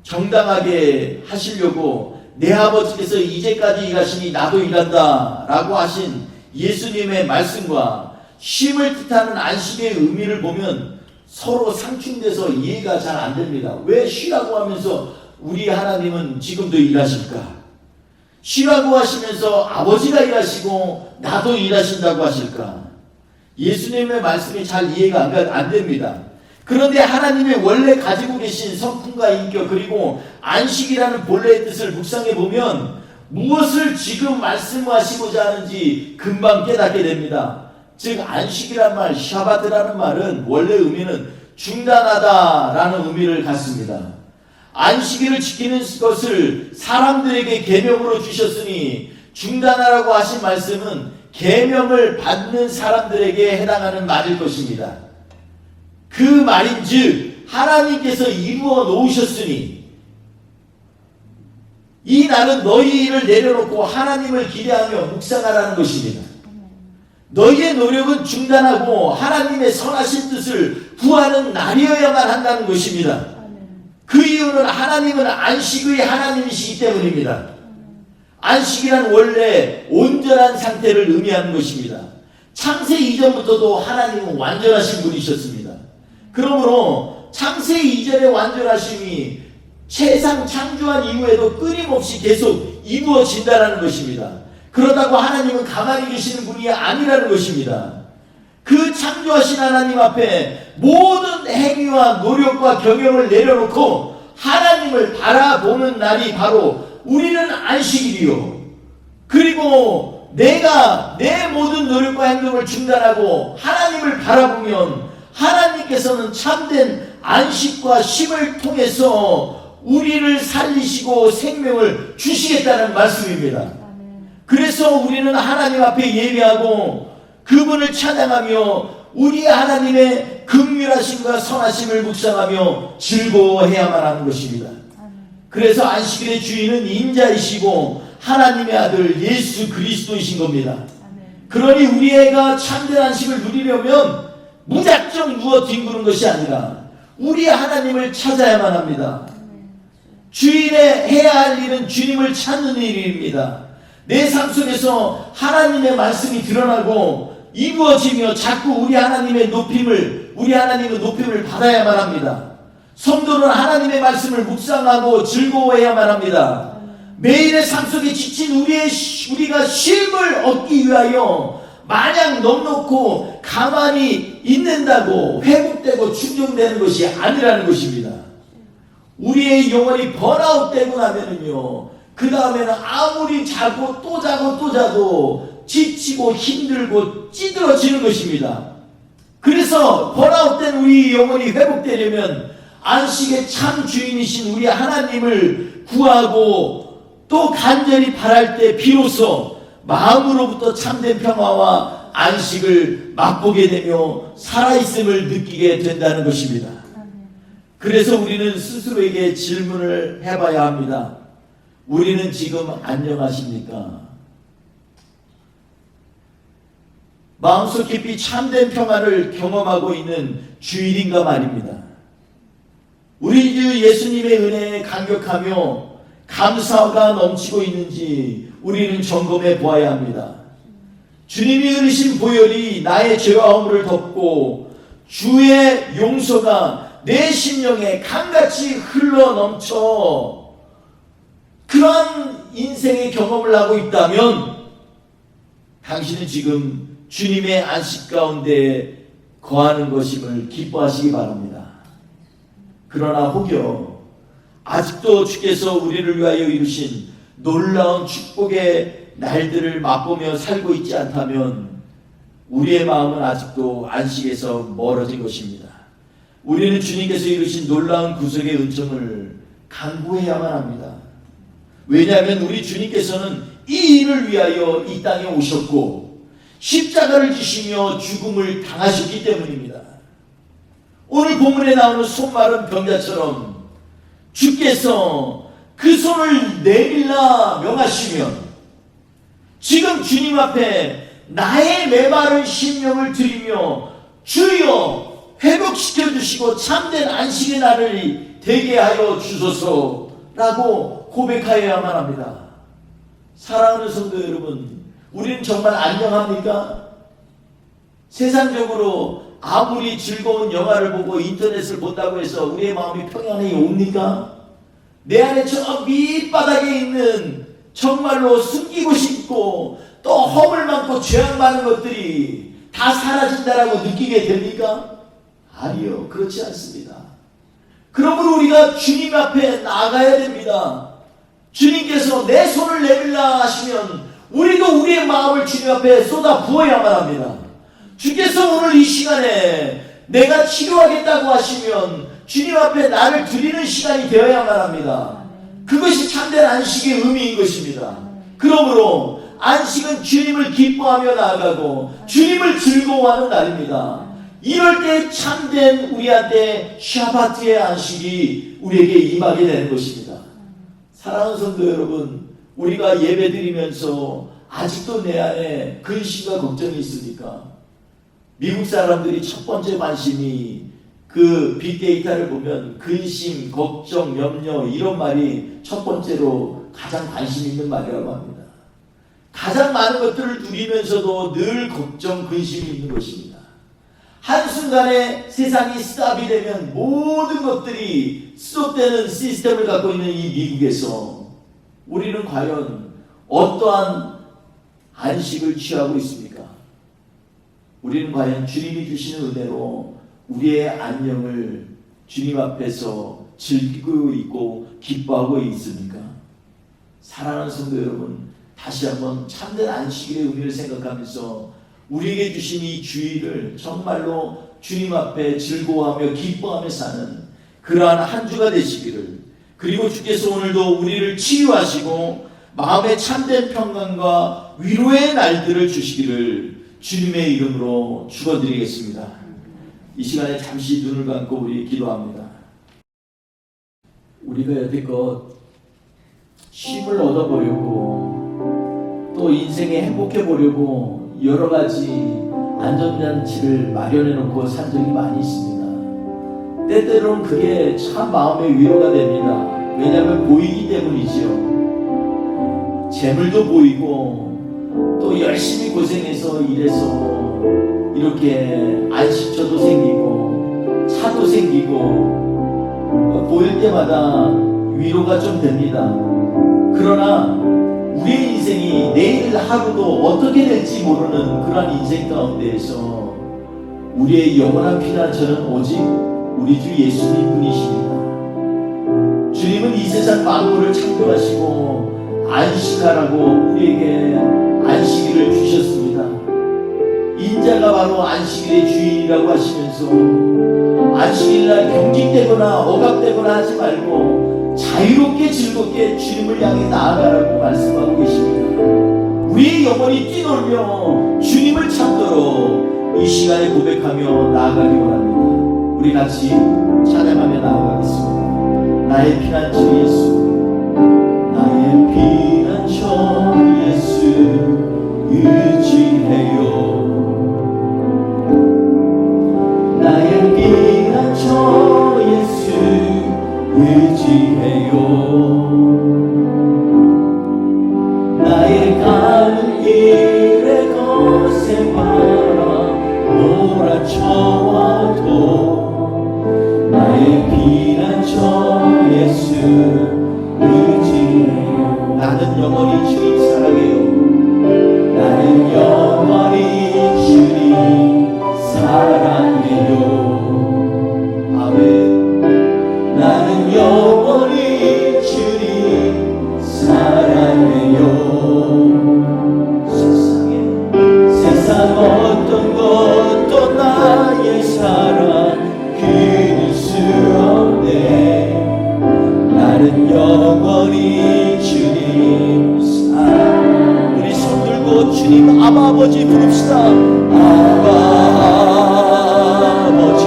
Speaker 1: 정당하게 하시려고 내 아버지께서 이제까지 일하시니 나도 일한다 라고 하신 예수님의 말씀과 쉼을 뜻하는 안식의 의미를 보면 서로 상충돼서 이해가 잘 안 됩니다. 왜 쉬라고 하면서 우리 하나님은 지금도 일하실까? 쉬라고 하시면서 아버지가 일하시고 나도 일하신다고 하실까? 예수님의 말씀이 잘 이해가 안 됩니다. 그런데 하나님이 원래 가지고 계신 성품과 인격 그리고 안식이라는 본래의 뜻을 묵상해 보면 무엇을 지금 말씀하시고자 하는지 금방 깨닫게 됩니다. 즉 안식이란 말, 샤바트라는 말은 원래 의미는 중단하다라는 의미를 갖습니다. 안식일을 지키는 것을 사람들에게 계명으로 주셨으니 중단하라고 하신 말씀은 계명을 받는 사람들에게 해당하는 말일 것입니다. 그 말인즉 하나님께서 이루어 놓으셨으니 이 날은 너희 일을 내려놓고 하나님을 기대하며 묵상하라는 것입니다. 너희의 노력은 중단하고 하나님의 선하신 뜻을 구하는 날이어야만 한다는 것입니다. 그 이유는 하나님은 안식의 하나님이시기 때문입니다. 안식이란 원래 온전한 상태를 의미하는 것입니다. 창세 이전부터도 하나님은 완전하신 분이셨습니다. 그러므로 창세 이전의 완전하심이 세상 창조한 이후에도 끊임없이 계속 이루어진다는 것입니다. 그러다고 하나님은 가만히 계시는 분이 아니라는 것입니다. 그 창조하신 하나님 앞에 모든 행위와 노력과 경영을 내려놓고 하나님을 바라보는 날이 바로 우리는 안식일이요. 그리고 내가 내 모든 노력과 행동을 중단하고 하나님을 바라보면 하나님께서는 참된 안식과 쉼을 통해서 우리를 살리시고 생명을 주시겠다는 말씀입니다. 그래서 우리는 하나님 앞에 예배하고 그분을 찬양하며 우리 하나님의 긍휼하심과 선하심을 묵상하며 즐거워해야만 하는 것입니다. 그래서 안식일의 주인은 인자이시고 하나님의 아들 예수 그리스도이신 겁니다. 그러니 우리가 참된 안식을 누리려면 무작정 누워 뒹구는 것이 아니라 우리 하나님을 찾아야만 합니다. 주인의 해야 할 일은 주님을 찾는 일입니다. 내 삶 속에서 하나님의 말씀이 드러나고 이루어지며 자꾸 우리 하나님의 높임을 받아야만 합니다. 성도는 하나님의 말씀을 묵상하고 즐거워해야만 합니다. 매일의 삶 속에 지친 우리가 쉼을 얻기 위하여 마냥 넉넉고 가만히 있는다고 회복되고 충전되는 것이 아니라는 것입니다. 우리의 영혼이 번아웃되고 나면은요, 그 다음에는 아무리 자고 또 자도 지치고 힘들고 찌들어지는 것입니다. 그래서 번아웃된 우리 영혼이 회복되려면 안식의 참 주인이신 우리 하나님을 구하고 또 간절히 바랄 때 비로소 마음으로부터 참된 평화와 안식을 맛보게 되며 살아있음을 느끼게 된다는 것입니다. 그래서 우리는 스스로에게 질문을 해봐야 합니다. 우리는 지금 안녕하십니까? 마음속 깊이 참된 평화를 경험하고 있는 주일인가 말입니다. 우리 주 예수님의 은혜에 감격하며 감사가 넘치고 있는지 우리는 점검해 보아야 합니다. 주님이 흐르신 보혈이 나의 죄와 허물을 덮고 주의 용서가 내 심령에 강같이 흘러 넘쳐 그러한 인생의 경험을 하고 있다면 당신은 지금 주님의 안식 가운데 거하는 것임을 기뻐하시기 바랍니다. 그러나 혹여 아직도 주께서 우리를 위하여 이루신 놀라운 축복의 날들을 맛보며 살고 있지 않다면 우리의 마음은 아직도 안식에서 멀어진 것입니다. 우리는 주님께서 이루신 놀라운 구속의 은총을 간구해야만 합니다. 왜냐하면 우리 주님께서는 이 일을 위하여 이 땅에 오셨고 십자가를 지시며 죽음을 당하셨기 때문입니다. 오늘 본문에 나오는 손마른 병자처럼 주께서 그 손을 내밀라 명하시면 지금 주님 앞에 나의 메마른 심령을 드리며 주여 회복시켜 주시고 참된 안식의 날을 되게 하여 주소서라고 고백하여야만 합니다. 사랑하는 성도 여러분, 우리는 정말 안녕합니까? 세상적으로 아무리 즐거운 영화를 보고 인터넷을 본다고 해서 우리의 마음이 평안이 옵니까? 내 안에 저 밑바닥에 있는 정말로 숨기고 싶고 또 허물 많고 죄악 많은 것들이 다 사라진다라고 느끼게 됩니까? 아니요, 그렇지 않습니다. 그러므로 우리가 주님 앞에 나가야 됩니다. 주님께서 내 손을 내밀라 하시면 우리도 우리의 마음을 주님 앞에 쏟아 부어야만 합니다. 주께서 오늘 이 시간에 내가 치료하겠다고 하시면 주님 앞에 나를 드리는 시간이 되어야만 합니다. 그것이 참된 안식의 의미인 것입니다. 그러므로 안식은 주님을 기뻐하며 나아가고 주님을 즐거워하는 날입니다. 이럴 때 참된 우리한테 샤바트의 안식이 우리에게 임하게 되는 것입니다. 사랑하는 성도 여러분, 우리가 예배 드리면서 아직도 내 안에 근심과 걱정이 있습니까? 미국 사람들이 첫 번째 관심이 그 빅데이터를 보면 근심, 걱정, 염려 이런 말이 첫 번째로 가장 관심 있는 말이라고 합니다. 가장 많은 것들을 누리면서도 늘 걱정, 근심이 있는 것입니다. 한순간에 세상이 스탑이 되면 모든 것들이 스톱되는 시스템을 갖고 있는 이 미국에서 우리는 과연 어떠한 안식을 취하고 있습니까? 우리는 과연 주님이 주시는 은혜로 우리의 안녕을 주님 앞에서 즐기고 있고 기뻐하고 있습니까? 사랑하는 성도 여러분, 다시 한번 참된 안식의 의미를 생각하면서 우리에게 주신 이 주일을 정말로 주님 앞에 즐거워하며 기뻐하며 사는 그러한 한 주가 되시기를, 그리고 주께서 오늘도 우리를 치유하시고 마음의 참된 평강과 위로의 날들을 주시기를 주님의 이름으로 축원드리겠습니다. 이 시간에 잠시 눈을 감고 우리 기도합니다. 우리가 여태껏 쉼을 얻어보려고 또 인생에 행복해 보려고 여러 가지 안전장치를 마련해 놓고 산 적이 많이 있습니다. 때때로는 그게 참 마음의 위로가 됩니다. 왜냐하면 보이기 때문이죠. 재물도 보이고 또 열심히 고생해서 일해서 이렇게 안식처도 생기고 차도 생기고 보일 때마다 위로가 좀 됩니다. 그러나 우리의 인생이 내일 하루도 어떻게 될지 모르는 그러한 인생 가운데에서 우리의 영원한 피난처는 오직 우리 주 예수님 분이십니다. 주님은 이 세상 만물을 창조하시고 안식하라고 우리에게 안식일을 주셨습니다. 인자가 바로 안식일의 주인이라고 하시면서 안식일날 경직되거나 억압되거나 하지 말고 자유롭게 즐겁게 주님을 향해 나아가라고 말씀하고 계십니다. 우리의 영혼이 뛰놀며 주님을 찾도록 이 시간에 고백하며 나아가기 원합니다. 우리 같이 찬양하며 나아가겠습니다. 나의 피난처 예수, 나의 피난처 예수 의지해요. 나의 피난처 예수 의지해요. 나의 가는 길에 거센 바람 몰아쳐와도 나의 피난처 예수 의지해요. 나는 영원히 주님 사랑해요. 나는 영원히 주님 사랑해요. 아멘. 나는 영원히 주님 사랑해요. 세상 어떤 주님 아바 아버지 부릅시다. 아바 아버지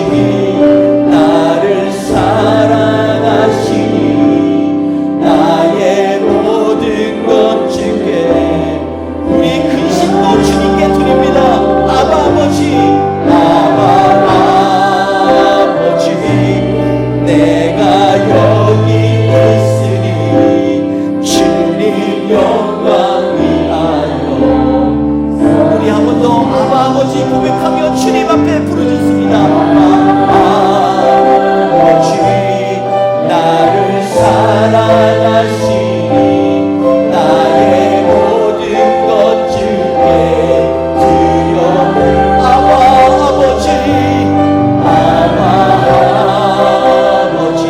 Speaker 1: 나를 사랑하시니 나의 모든 것 주께 우리 근심도 주님께 드립니다. 아바 아버지 아바 아버지 내가 여기 있으니 주님 영광 위하여 우리 한 번 더 아바 아버지 고백하며 주님 앞에 부르짖습니다. 아버지 나를 사랑하시니 나의 모든 것 주께 드려 아바 아버지 아바 아버지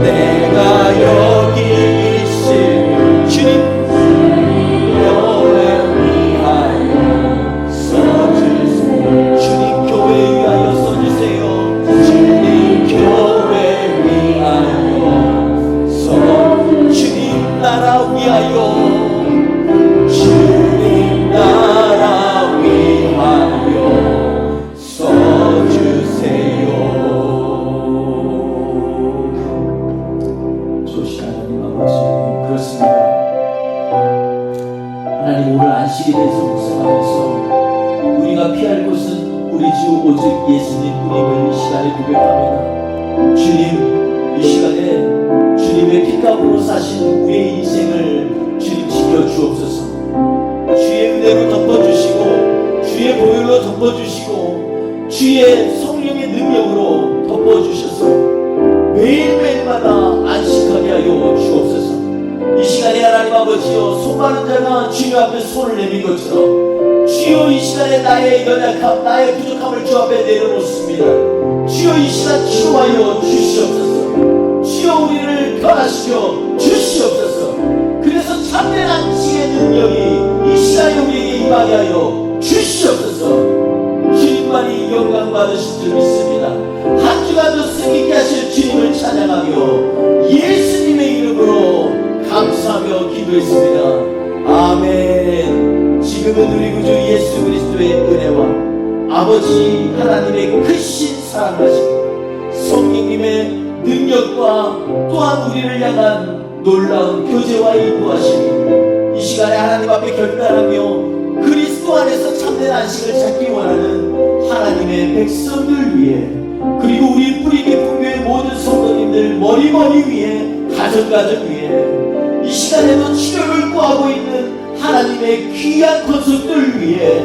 Speaker 1: 내가 여기 있으니 주님 교회 위하여 써주세요. 주님 교회 위하여 써주세요. 주님 교회 위하여 주님 나라 위하여 주님 나라 위하여 써주세요. 좋으신 하나님 아버지 그렇습니다. 하나님 오늘 안식일에 대해서 묵상하면서 우리가 피할 곳은 우리 주 오직 예수님뿐임을 이 시간에 고백합니다. 주님 이 시간에 주님의 피값으로 사신 우리의 인생을 주님 지켜주옵소서. 주의 은혜로 덮어주시고 주의 보혈로 덮어주시고 주의 성령의 능력으로 덮어주셔서 매일매일마다 안식하게 하여 주옵소서. 이 시간에 하나님 아버지여 수많은 자가 주님 앞에 손을 내민 것처럼 주여 이 시간에 나의 연약함 나의 부족함을 주 앞에 내려놓습니다. 주여 이 시간 치유하여 주시옵소서. 주여 우리를 변화시켜 주시옵소서. 그래서 참된 안식의 능력이 이 시간에 우리에게 임하게 하여 주시옵소서. 주님만이 영광 받으실 줄 믿습니다. 한 주간도 승리케 하실 주님을 찬양하며 예수님의 이름으로 감사하며 기도했습니다. 아멘. 지금은 우리 구주 예수 그리스도의 은혜와 아버지 하나님의 크신 사랑하심 성령님의 능력과 또한 우리를 향한 놀라운 교제와 인도하심이 이 시간에 하나님 앞에 결단하며 그리스도 안에서 참된 안식을 찾기 원하는 하나님의 백성들 위해 그리고 우리 뿌리 깊은 교회 모든 성도님들 머리머리 위에 가정 위에 이 시간에도 치료를 구하고 있는 하나님의 귀한 권속들 위해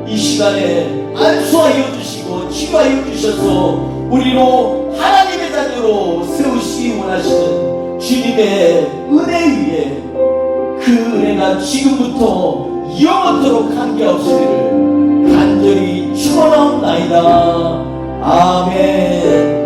Speaker 1: 이 시간에 안수하여 주시고 치유하여 주셔서 우리로 하나님의 자녀로 세우시기 원하시는 주님의 은혜 위에 그 은혜가 지금부터 영원토록 한계없으리를 간절히 축원하옵나이다. 아멘.